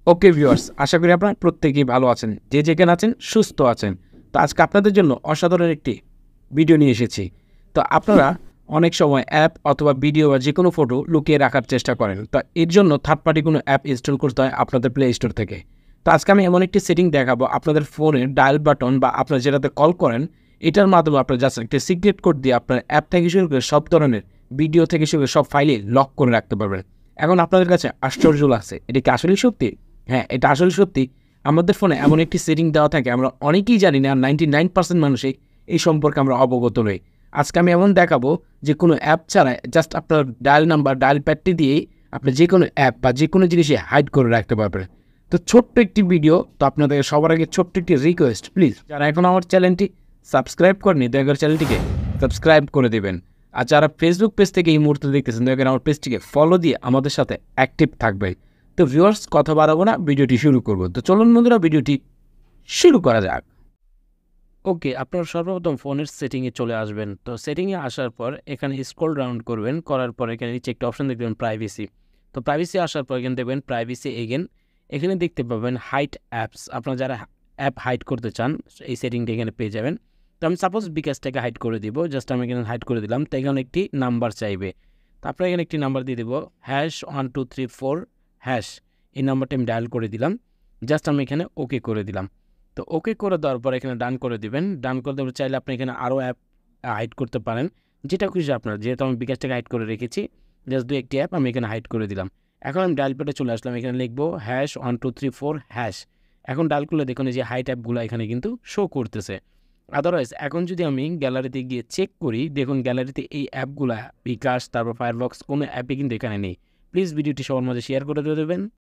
Okay viewers, আশা করি আপনারা প্রত্যেকেই ভালো আছেন, যে যেখানে আছেন সুস্থ আছেন। তো আজকে আপনাদের জন্য অসাধারণ একটি ভিডিও নিয়ে এসেছি। তো আপনারা অনেক সময় অ্যাপ অথবা ভিডিও বা যে কোনো ফটো লুকিয়ে রাখার চেষ্টা করেন। তো এর জন্য থার্ড পার্টি কোনো অ্যাপ ইনস্টল করতে হয় আপনাদের প্লে স্টোর থেকে। তো আজকে আমি এমন একটি সেটিং দেখাবো, আপনাদের ফোনের ডায়াল বাটন বা আপনারা যেটাতে কল করেন এটার মাধ্যমে আপনারা জাস্ট একটা সিক্রেট কোড দিয়ে আপনার অ্যাপ থেকে শুরু করে সব ধরনের ভিডিও থেকে শুরু করে সব ফাইলে লক করে রাখতে পারবেন। এখন আপনাদের কাছে আশ্চর্য লাগছে, এটা কি আসলেই সত্যি? হ্যাঁ, এটা আসলে সত্যি। আমাদের ফোনে এমন একটি সেটিং দেওয়া থাকে, আমরা অনেকেই জানি না, 99% মানুষই এই সম্পর্কে আমরা অবগত নই। আজকে আমি এমন দেখাবো যে কোনো অ্যাপ ছাড়াই জাস্ট আপনার ডায়াল নাম্বার, ডায়াল প্যাডটি দিয়েই আপনি যে কোনো অ্যাপ বা যে কোনো জিনিসই হাইড করে রাখতে পারবেন। তো ছোট্ট একটি ভিডিও, তো আপনাদের সবার আগে ছোট্ট একটি রিকোয়েস্ট, প্লিজ যারা এখন আমার চ্যানেলটি সাবস্ক্রাইব করেনি দয়া করে চ্যানেলটিকে সাবস্ক্রাইব করে দেবেন। আর যারা ফেসবুক পেজ থেকে এই মুহূর্তে দেখতেছেন দয়া করে আমার পেজটিকে ফলো দিয়ে আমাদের সাথে অ্যাক্টিভ থাকবেন। তো ভিউয়ার্স, কথা বাড়াবো না, ভিডিওটি শুরু করব। তো চলুন বন্ধুরা, ভিডিওটি শুরু করা যাক। ওকে, আপনারা সর্বপ্রথম ফোনের সেটিংয়ে চলে আসবেন। তো সেটিংয়ে আসার পর এখানে স্ক্রল ডাউন করবেন, করার পর এখানে নিচে একটা অপশন দেখবেন প্রাইভেসি। তো প্রাইভেসি আসার পর এখানে দেখবেন প্রাইভেসি এগেন। এখানে দেখতে পাবেন হাইড অ্যাপস। আপনারা যারা অ্যাপ হাইড করতে চান এই সেটিংটা এখানে পেয়ে যাবেন। তো আমি সাপোজ বিকাশটাকে হাইড করে দিব, জাস্ট আমি এখানে হাইড করে দিলাম। তো এখানে একটি নাম্বার চাইবে, তো আপনারা এখানে একটি নাম্বার দিয়ে দেবো, #1234#। এই নাম্বারটা আমি ডায়াল করে দিলাম, জাস্ট আমি এখানে ওকে করে দিলাম। তো ওকে করে দেওয়ার পর এখানে ডান করে দিবেন। ডান করে দেওয়ার চাইলে আপনি এখানে আরও অ্যাপ হাইড করতে পারেন, যেটা খুশি আপনার। যেহেতু আমি বিকাশটাকে হাইড করে রেখেছি, জাস্ট 2-1টি অ্যাপ আমি এখানে হাইড করে দিলাম। এখন আমি ডায়াল প্যাডে চলে আসলাম, এখানে লিখবো #1234#। এখন ডায়াল করলে দেখুন এই যে হাইড অ্যাপগুলো এখানে কিন্তু শো করতেছে। আদারওয়াইজ এখন যদি আমি গ্যালারিতে গিয়ে চেক করি, দেখুন গ্যালারিতে এই অ্যাপগুলা বিকাশ, তারপর ফায়ারবক্স, কোনো অ্যাপই কিন্তু এখানে নেই। প্লিজ ভিডিওটি সবার মাঝে শেয়ার করে দেবেন।